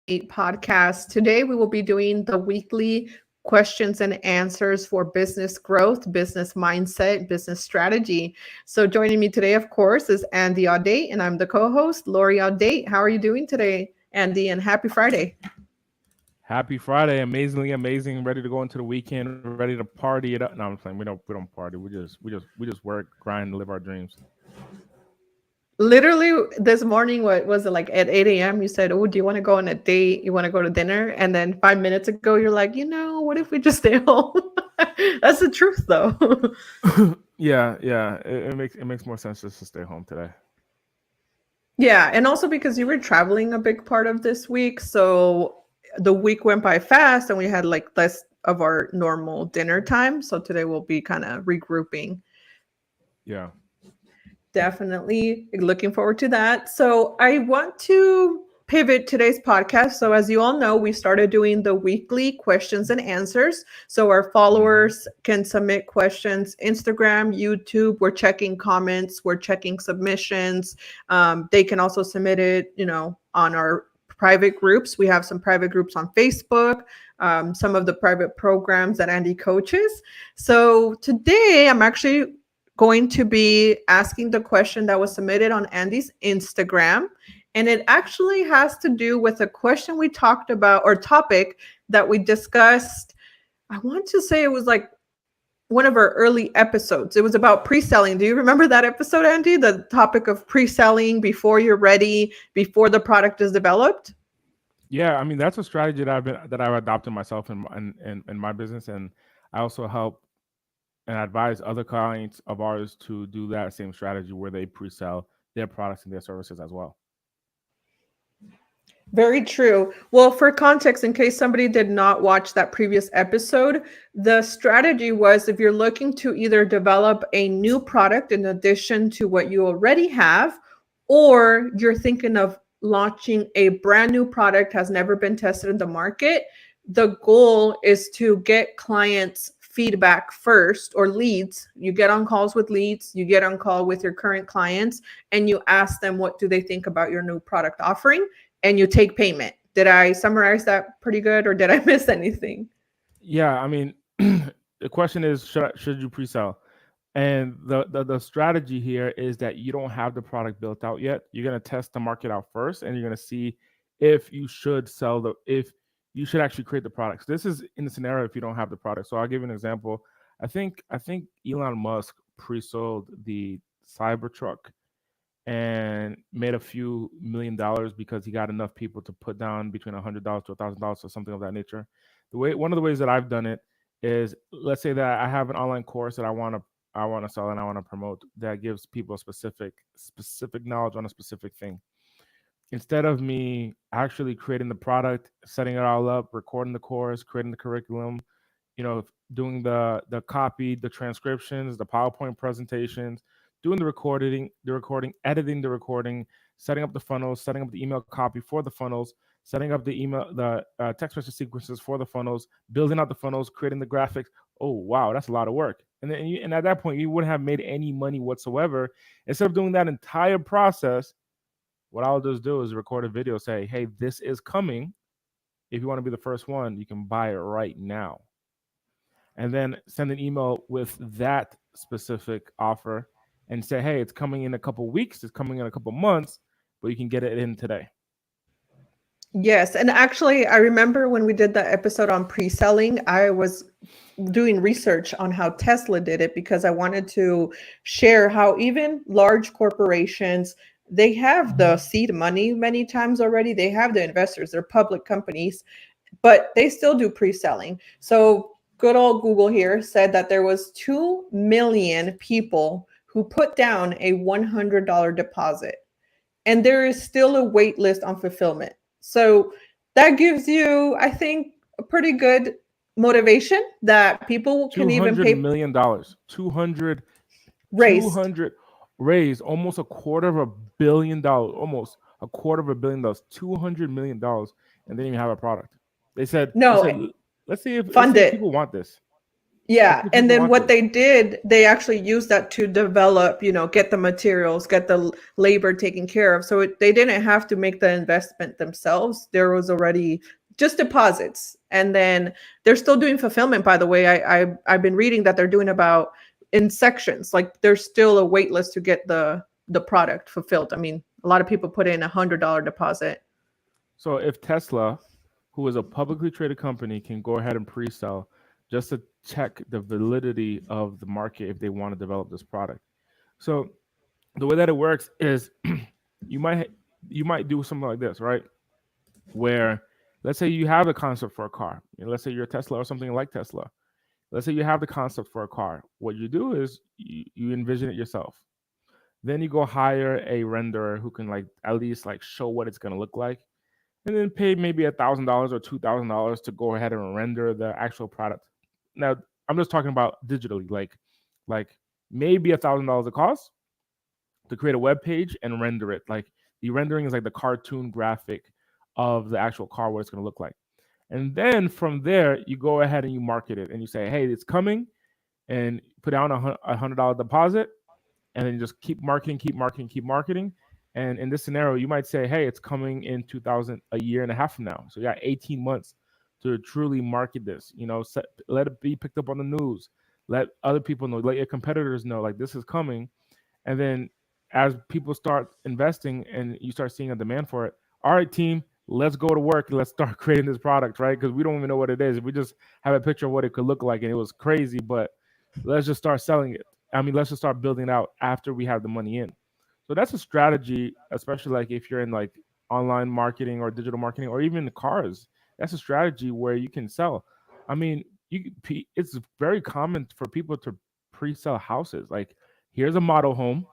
Audate podcast. Today, we will be doing the weekly questions and answers for business growth, business mindset, business strategy. So, joining me today, of course, is Andy Audate, and I'm the co host, Lory Audate. How are you doing today, Andy? And happy Friday. Happy Friday, amazingly amazing, ready to go into the weekend, ready to party it up. No, I'm saying we don't party. We just work, grind, live our dreams. Literally this morning, what was it like at 8 a.m.? You said, oh, do you want to go on a date? You want to go to dinner? And then 5 minutes ago, you're like, what if we just stay home? That's the truth, though. Yeah. It makes more sense just to stay home today. Yeah, and also because you were traveling a big part of this week, so the week went by fast and we had like less of our normal dinner time. So today we'll be kind of regrouping. Yeah. Definitely looking forward to that. So I want to pivot today's podcast. So as you all know, we started doing the weekly questions and answers. So our hmm followers can submit questions, Instagram, YouTube. We're checking comments, we're checking submissions. They can also submit it, on our private groups. We have some private groups on Facebook. Some of the private programs that Andy coaches. So today I'm actually going to be asking the question that was submitted on Andy's Instagram. And it actually has to do with a question we talked about or topic that we discussed. I want to say it was like one of our early episodes. It was about pre-selling. Do you remember that episode, Andy? The topic of pre-selling before you're ready, before the product is developed? Yeah, I mean that's a strategy that I've adopted myself in my business, and I also help and advise other clients of ours to do that same strategy where they pre-sell their products and their services as well. Very true. Well, for context, in case somebody did not watch that previous episode, the strategy was if you're looking to either develop a new product in addition to what you already have, or you're thinking of launching a brand new product has never been tested in the market, the goal is to get clients feedback first or leads. You get on calls with leads, you get on call with your current clients, and you ask them what do they think about your new product offering, and you take payment. Did I summarize that pretty good or did I miss anything? Yeah, I mean, the question is, should you pre-sell? And the strategy here is that you don't have the product built out yet. You're gonna test the market out first, and you're gonna see if you should actually create the products. This is in the scenario if you don't have the product. So I'll give you an example. I think Elon Musk pre-sold the Cybertruck and made a few $1 million because he got enough people to put down between $100 to $1,000 or something of that nature. One of the ways that I've done it is, let's say that I have an online course that I want to sell and I want to promote that gives people specific knowledge on a specific thing. Instead of me actually creating the product, setting it all up, recording the course, creating the curriculum, doing the copy, the transcriptions, the PowerPoint presentations, doing the recording, editing the recording, setting up the funnels, setting up the email copy for the funnels, setting up the text message sequences for the funnels, building out the funnels, creating the graphics. Oh wow, that's a lot of work. And at that point, you wouldn't have made any money whatsoever. Instead of doing that entire process, what I'll just do is record a video, say, hey, this is coming. If you want to be the first one, you can buy it right now, and then send an email with that specific offer and say, hey, it's coming in a couple weeks, it's coming in a couple months, but you can get it in today. Yes. And actually, I remember when we did that episode on pre selling, I was doing research on how Tesla did it because I wanted to share how even large corporations, they have the seed money many times already. They have the investors, they're public companies, but they still do pre-selling. So good old Google here said that there was 2 million people who put down a $100 deposit, and there is still a wait list on fulfillment. So that gives you, I think, a pretty good motivation that people can even pay. $200 million. 200 two Raised. hundred raised almost a quarter of $1 billion, almost a quarter of $1 billion, $200 million, and they didn't even have a product. They said, No, let's see if fund it. people want this. Yeah. Because And people then want what this. they did, they actually used that to develop, get the materials, get the labor taken care of. So they didn't have to make the investment themselves. There was already just deposits. And then they're still doing fulfillment, by the way. I've been reading that they're doing about in sections. Like there's still a wait list to get the product fulfilled. I mean, a lot of people put in $100 deposit. So if Tesla, who is a publicly traded company, can go ahead and pre-sell just to check the validity of the market if they want to develop this product. So the way that it works is you might you might do something like this, right? Where let's say you have a concept for a car. Let's say you're a Tesla or something like Tesla. Let's say you have the concept for a car. What you do is you envision it yourself. Then you go hire a renderer who can like at least like show what it's gonna look like, and then pay maybe $1,000 or $2,000 to go ahead and render the actual product. Now I'm just talking about digitally, like maybe $1,000 a cost to create a web page and render it. Like the rendering is like the cartoon graphic of the actual car, what it's going to look like. And then from there, you go ahead and you market it and you say, hey, it's coming, and put down $100 deposit, and then you just keep marketing, keep marketing, keep marketing. And in this scenario, you might say, hey, it's coming in 2000, a year and a half from now. So you got 18 months to truly market this. Let it be picked up on the news. Let other people know, let your competitors know, like this is coming. And then as people start investing and you start seeing a demand for it, all right, team, let's go to work and let's start creating this product, right? Because we don't even know what it is. We just have a picture of what it could look like and it was crazy, but let's just start selling it. I mean, let's just start building it out after we have the money in. So that's a strategy, especially like if you're in like online marketing or digital marketing or even the cars. That's a strategy where you can sell. I mean, it's very common for people to pre-sell houses. Like, here's a model home.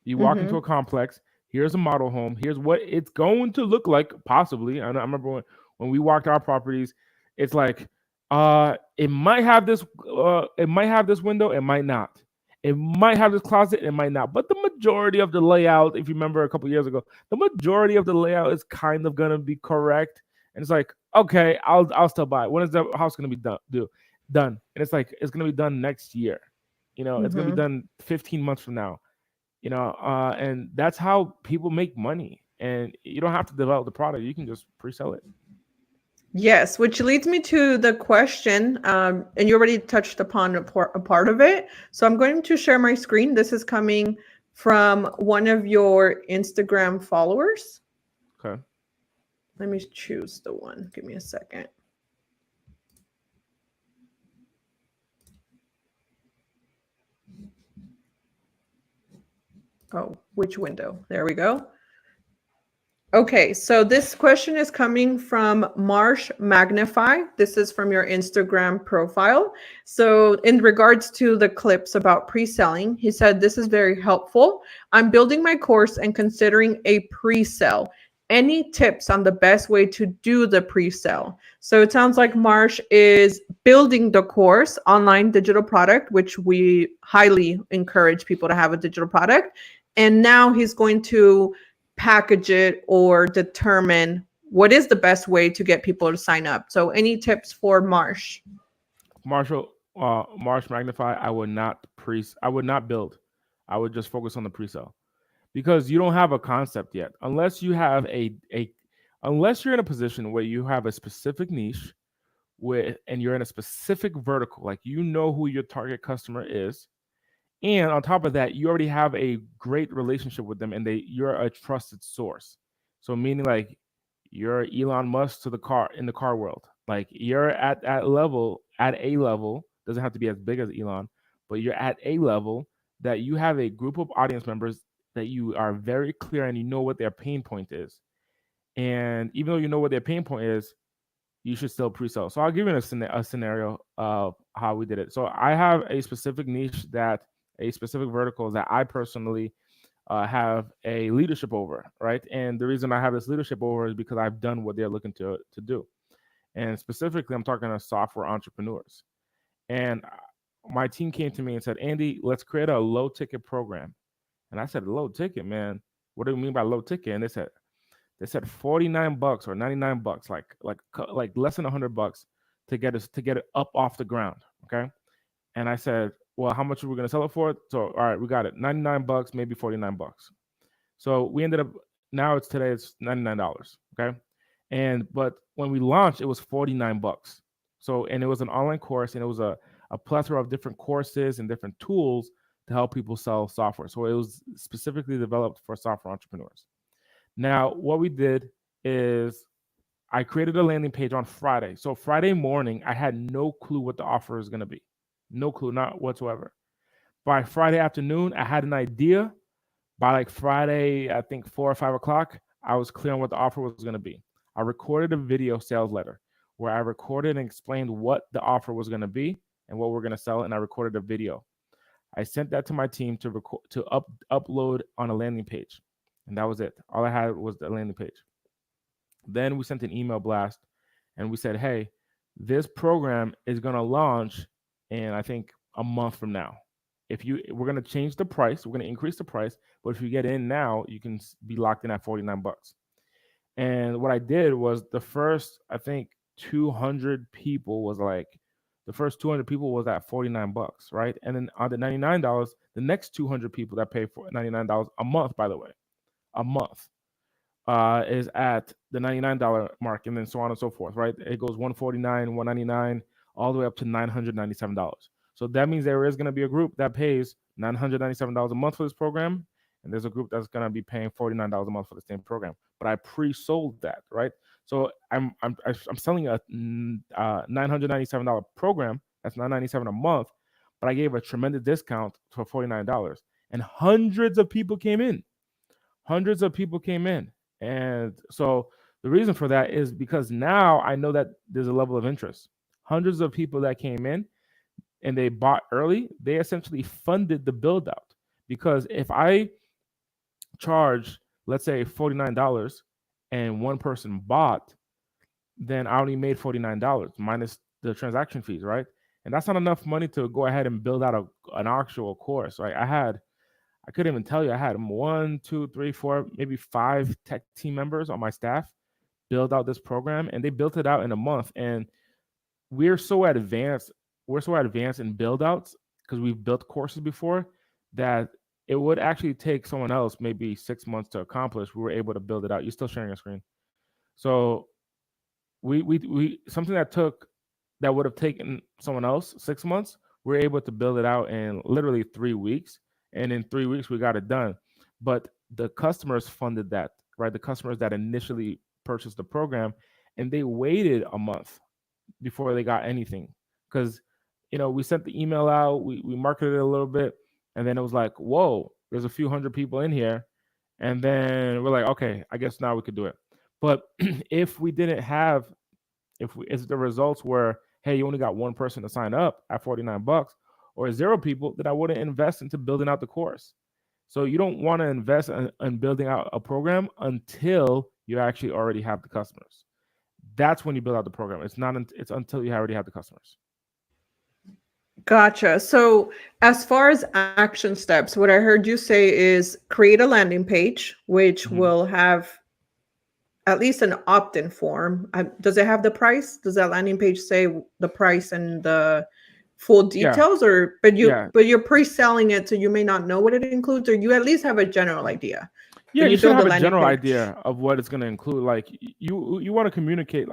You walk into a Mm-hmm. complex. Here's a model home. Here's what it's going to look like, possibly. I remember when we walked our properties, it's like, it might have this window, it might not. It might have this closet, it might not. But the majority of the layout, if you remember a couple years ago, the majority of the layout is kind of gonna be correct. And it's like, okay, I'll still buy it. When is the house gonna be done? And it's like it's gonna be done next year. It's gonna be Mm-hmm. done 15 months from now. And that's how people make money. And you don't have to develop the product; you can just pre-sell it. Yes, which leads me to the question, and you already touched upon a part of it. So I'm going to share my screen. This is coming from one of your Instagram followers. Okay. Let me choose the one. Give me a second. Oh, which window? There we go. Okay, so this question is coming from Marsh Magnify. This is from your Instagram profile. So, in regards to the clips about pre selling, he said, this is very helpful. I'm building my course and considering a pre sell. Any tips on the best way to do the pre sell? So, it sounds like Marsh is building the course, online digital product, which we highly encourage people to have a digital product. And now he's going to package it or determine what is the best way to get people to sign up. So any tips for Marsh? Marsh Magnify. I would not build. I would just focus on the pre-sale because you don't have a concept yet. Unless you have unless you're in a position where you have a specific niche and you're in a specific vertical, like who your target customer is. And on top of that, you already have a great relationship with them, and you're a trusted source. So meaning like you're Elon Musk to the car world. Like you're at a level, doesn't have to be as big as Elon, but you're at a level that you have a group of audience members that you are very clear and you know what their pain point is. And even though you know what their pain point is, you should still pre-sell. So I'll give you a scenario of how we did it. So I have a specific niche a specific vertical that I personally have a leadership over, right? And the reason I have this leadership over is because I've done what they're looking to do. And specifically, I'm talking to software entrepreneurs. And my team came to me and said, Andy, let's create a low ticket program. And I said, low ticket, man. What do you mean by low ticket? And they said $49 or $99, like less than $100 to get it up off the ground. Okay. And I said, well, how much are we going to sell it for? So, all right, we got it. $99, maybe $49. So we ended up, now it's today, it's $99. Okay. But when we launched, it was $49. So, and it was an online course, and it was a plethora of different courses and different tools to help people sell software. So it was specifically developed for software entrepreneurs. Now, what we did is I created a landing page on Friday. So Friday morning, I had no clue what the offer was going to be. No clue, not whatsoever. By Friday afternoon, I had an idea. By like Friday, I think 4 or 5 o'clock, I was clear on what the offer was going to be. I recorded a video sales letter where I recorded and explained what the offer was going to be and what we're going to sell, and I recorded a video. I sent that to my team to upload on a landing page, and that was it. All I had was the landing page. Then we sent an email blast, and we said, hey, this program is going to launch in, I think, a month from now. We're going to change the price, we're going to increase the price, but if you get in now, you can be locked in at $49. And what I did was the first, I think, 200 people was like, the first 200 people was at $49, right? And then on the $99, the next 200 people that pay for $99 a month, by the way, a month, is at the $99 mark, and then so on and so forth, right? It goes $149, $199, all the way up to $997. So that means there is going to be a group that pays $997 a month for this program, and there's a group that's going to be paying $49 a month for the same program. But I pre-sold that, right? So I'm selling a $997 program. That's $997 a month, but I gave a tremendous discount for $49, and hundreds of people came in. Hundreds of people came in. And so the reason for that is because now I know that there's a level of interest. Hundreds of people that came in and they bought early, they essentially funded the build out. Because if I charge, let's say, $49 and one person bought, then I only made $49 minus the transaction fees, right? And that's not enough money to go ahead and build out an actual course, right? I couldn't even tell you. I had 1, 2, 3, 4, maybe 5 tech team members on my staff build out this program, and they built it out in a month. And we're so advanced. We're so advanced in build outs because we've built courses before that it would actually take someone else maybe 6 months to accomplish. We were able to build it out. You're still sharing your screen. So we something that would have taken someone else 6 months, we're able to build it out in literally 3 weeks. And in 3 weeks, we got it done. But the customers funded that, right? The customers that initially purchased the program, and they waited a month before they got anything. Because, we sent the email out, we marketed it a little bit, and then it was like, whoa, there's a few hundred people in here. And then we're like, okay, I guess now we could do it. But if we didn't have, if the results were, hey, you only got one person to sign up at $49, or 0 people, then I wouldn't invest into building out the course. So you don't want to invest in building out a program until you actually already have the customers. That's when you build out the program. It's until you already have the customers. Gotcha. So as far as action steps, what I heard you say is create a landing page, which will have at least an opt-in form. Does it have the price? Does that landing page say the price and the full details? Yeah. But you're pre-selling it, so you may not know what it includes, or you at least have a general idea. Yeah, you should have a general idea of what it's going to include. Like you want to communicate,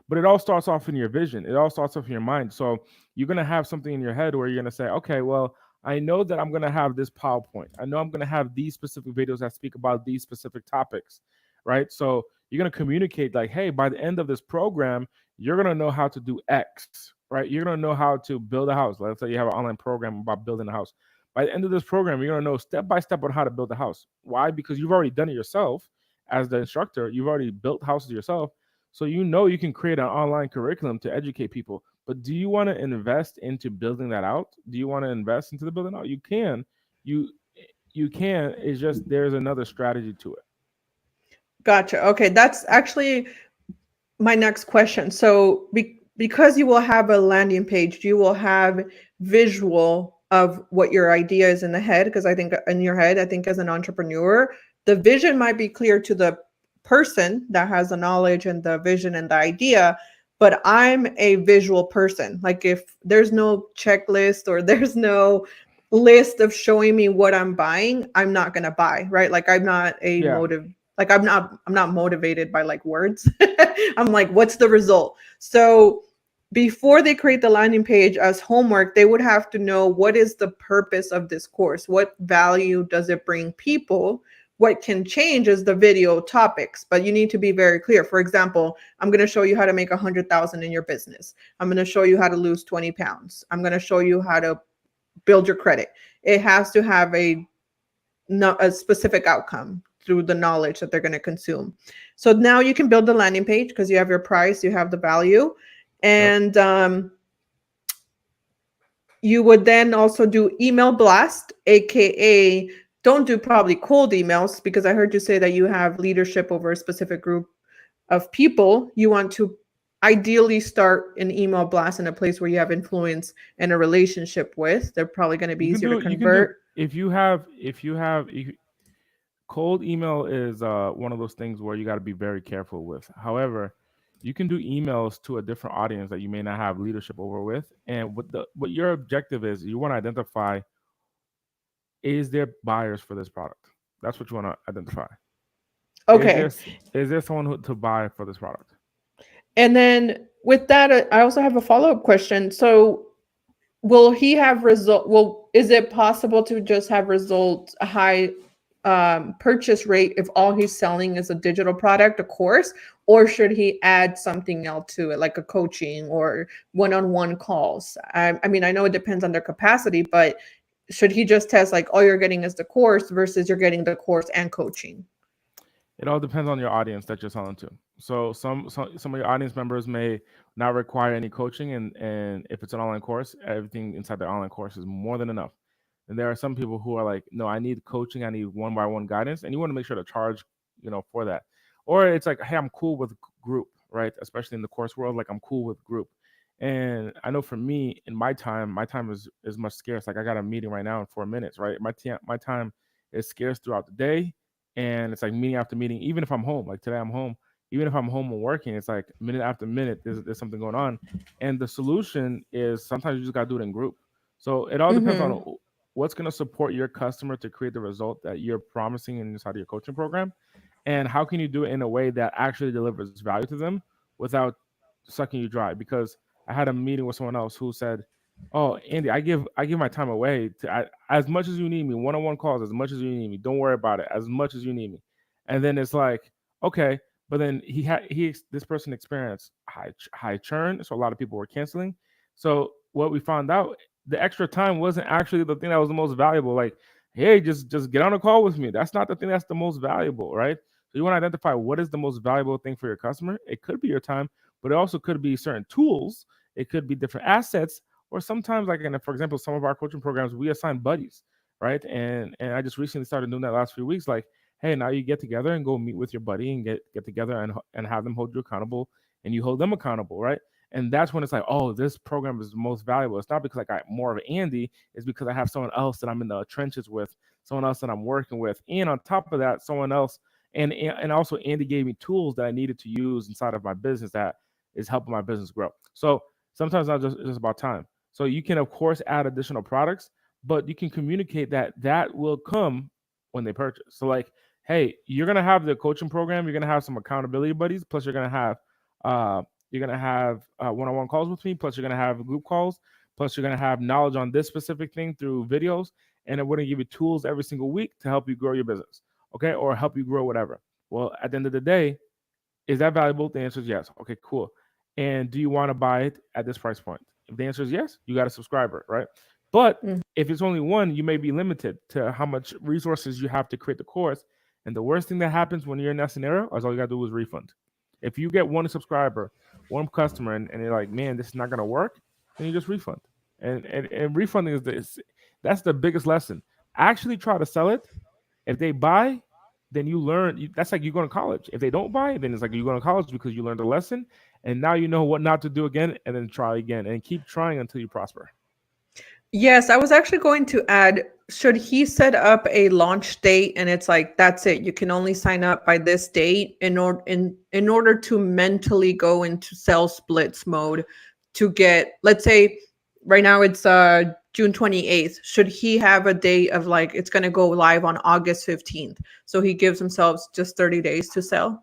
but it all starts off in your vision. It all starts off in your mind. So you're going to have something in your head where you're going to say, okay, well, I know that I'm going to have this PowerPoint. I know I'm going to have these specific videos that speak about these specific topics, right? So you're going to communicate like, hey, by the end of this program, you're going to know how to do X, right? You're going to know how to build a house. Let's say you have an online program about building a house. By the end of this program, you're going to know step by step on how to build a house. Why? Because you've already done it yourself as the instructor. You've already built houses yourself. So you can create an online curriculum to educate people. But do you want to invest into building that out? Do you want to invest into the building out? You can. You can. It's just there's another strategy to it. Gotcha. Okay, that's actually my next question. So because you will have a landing page, you will have visual of what your idea is in the head. Because I think in your head, I think as an entrepreneur, the vision might be clear to the person that has the knowledge and the vision and the idea, but I'm a visual person. Like if there's no checklist or there's no list of showing me what I'm buying, I'm not going to buy, right? Like I'm not a Yeah. like I'm not motivated by like words. I'm like, what's the result? So before they create the landing page as homework, they would have to know what is the purpose of this course? What value does it bring people? What can change is the video topics, but you need to be very clear. For example, I'm going to show you how to make 100,000 in your business. I'm going to show you how to lose 20 pounds. I'm going to show you how to build your credit. It has to have a specific outcome through the knowledge that they're going to consume. So now you can build the landing page because you have your price, you have the value, Yep. and you would then also do email blast, aka don't do probably cold emails, because I heard you say that you have leadership over a specific group of people. You want to ideally start an email blast in a place where you have influence and a relationship with. They're probably going to be easier to You can do convert. if cold email is one of those things where you got to be very careful with. However, you can do emails to a different audience that you may not have leadership over with, and what your objective is, you want to identify, is there buyers for this product? That's what you want to identify. Is there Okay. someone to buy for this product? And then with that, I also have a follow-up question. So will he have result? Well, is it possible to just have results a high purchase rate if all he's selling is a digital product, a course, or should he add something else to it, like a coaching or one-on-one calls? I mean, I know it depends on their capacity, but should he just test like all you're getting is the course versus you're getting the course and coaching? It all depends on your audience that you're selling to. So some of your audience members may not require any coaching, and if it's an online course, everything inside the online course is more than enough. And there are some people who are like, no, I need coaching, I need one-by-one guidance, and you want to make sure to charge, for that. Or it's like, hey, I'm cool with group, right? Especially in the course world, like I'm cool with group. And I know for me, in my time is much scarce. Like I got a meeting right now in 4 minutes, right? My time is scarce throughout the day, and it's like meeting after meeting. Even if I'm home, like today I'm home. Even if I'm home and working, it's like minute after minute, there's something going on. And the solution is sometimes you just gotta do it in group. So it all depends on Mm-hmm. what's gonna support your customer to create the result that you're promising inside of your coaching program, and how can you do it in a way that actually delivers value to them without sucking you dry. Because I had a meeting with someone else who said, oh, Andy, I give my time away to as much as you need me, one-on-one calls, as much as you need me, don't worry about it, as much as you need me. And then it's like, okay, but then this person experienced high churn, so a lot of people were canceling. So what we found out, the extra time wasn't actually the thing that was the most valuable. Like, hey, just get on a call with me. That's not the thing that's the most valuable, right? So you want to identify what is the most valuable thing for your customer. It could be your time, but it also could be certain tools. It could be different assets, or sometimes, like for example, some of our coaching programs, we assign buddies, right? And I just recently started doing that last few weeks. Like, hey, now you get together and go meet with your buddy and get together and have them hold you accountable, and you hold them accountable, right? And that's when it's like, oh, this program is the most valuable. It's not because I got more of an Andy. It's because I have someone else that I'm in the trenches with, someone else that I'm working with, and on top of that, someone else. And also Andy gave me tools that I needed to use inside of my business that is helping my business grow. So sometimes not just about time. So you can of course add additional products, but you can communicate that will come when they purchase. So like, hey, you're gonna have the coaching program, you're gonna have some accountability buddies, plus you're gonna have one-on-one calls with me, plus you're gonna have group calls, plus you're gonna have knowledge on this specific thing through videos, and we're gonna give you tools every single week to help you grow your business, okay, or help you grow whatever. Well, at the end of the day, is that valuable? The answer is yes. Okay, cool. And do you want to buy it at this price point? If the answer is yes, you got a subscriber, right? But Mm. if it's only one, you may be limited to how much resources you have to create the course. And the worst thing that happens when you're in that scenario is all you got to do is refund. If you get one subscriber, one customer, and you're like, man, this is not going to work, then you just refund. And refunding that's the biggest lesson. Actually try to sell it. If they buy, then you learn. That's like you going to college. If they don't buy, then it's like you going to college because you learned a lesson, and now you know what not to do again, and then try again and keep trying until you prosper. Yes, I was actually going to add, should he set up a launch date and it's like that's it, you can only sign up by this date in order to mentally go into sell splits mode to get, let's say right now it's June 28th. Should he have a date of like it's going to go live on August 15th? So he gives himself just 30 days to sell.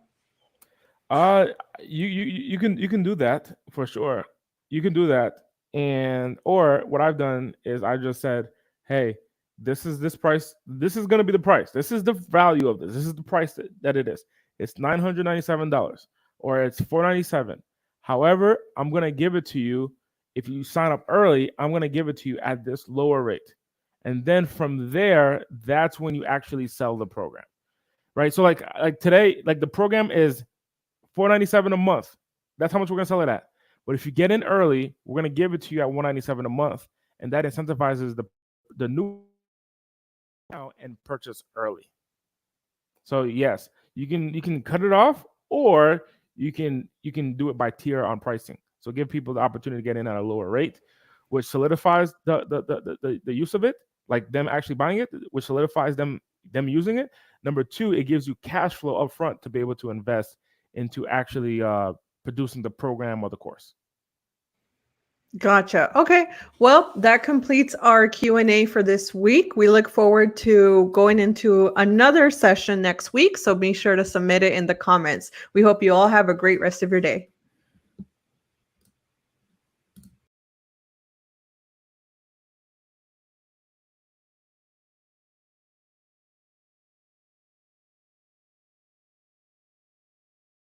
Uh, you can do that for sure. You can do that, and or what I've done is I just said, hey, this is this price. This is gonna be the price. This is the value of this. This is the price that it is. It's $997 or it's $497. However, I'm gonna give it to you if you sign up early. I'm gonna give it to you at this lower rate, and then from there, that's when you actually sell the program, right? So like today, like the program is $497 a month. That's how much we're gonna sell it at. But if you get in early, we're gonna give it to you at $197 a month, and that incentivizes the new account and purchase early. So yes, you can cut it off, or you can do it by tier on pricing. So give people the opportunity to get in at a lower rate, which solidifies the use of it, like them actually buying it, which solidifies them using it. Number two, it gives you cash flow up front to be able to invest into actually producing the program or the course. Gotcha. Okay. Well, that completes our Q&A for this week. We look forward to going into another session next week, so be sure to submit it in the comments. We hope you all have a great rest of your day.